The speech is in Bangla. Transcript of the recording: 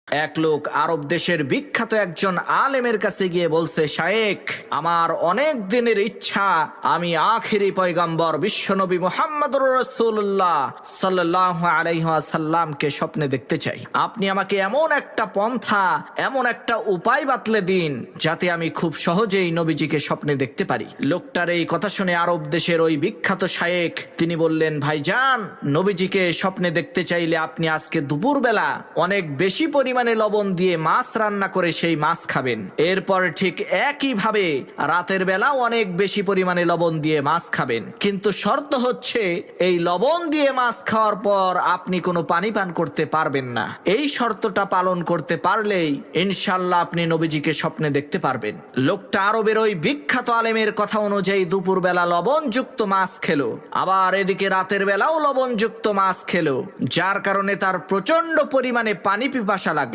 এক লোক আরব দেশের বিখ্যাত একজন আলেমের কাছে গিয়ে বলছে, শায়েখ, আমার অনেক দিনের ইচ্ছা আমি আখিরি পয়গম্বর বিশ্বনবী মুহাম্মদুর রাসূলুল্লাহ সাল্লাল্লাহু আলাইহি ওয়াসাল্লামকে স্বপ্নে দেখতে চাই। আপনি আমাকে এমন একটা পন্থা, এমন একটা উপায় বাতলে দিন যাতে আমি খুব সহজেই নবীজিকে স্বপ্নে দেখতে পারি। লোকটার এই কথা শুনে আরব দেশের ওই বিখ্যাত শায়েখ তিনি বললেন, ভাইজান, নবীজিকে স্বপ্নে দেখতে চাইলে আপনি আজকে দুপুরবেলা অনেক বেশি পরিমাণে লবণ দিয়ে মাছ রান্না করে সেই মাছ খাবেন। এরপর ঠিক একইভাবে রাতের বেলা অনেক বেশি পরিমাণে লবণ দিয়ে মাছ খাবেন, কিন্তু শর্ত হচ্ছে এই লবণ দিয়ে মাছ খাওয়ার পর আপনি কোনো পানি পান করতে পারবেন না। এই শর্তটা পালন করতে পারলেই ইনশাআল্লাহ আপনি নবীজিকে স্বপ্নে দেখতে পারবেন। লোকটা আরবের ওই বিখ্যাত আলেমের কথা অনুযায়ী দুপুরবেলা লবণযুক্ত মাছ খেলো, আবার এদিকে রাতের বেলাও লবণযুক্ত মাছ খেলো, যার কারণে তার প্রচন্ড পরিমাণে পানি পিপাসা লাগলো।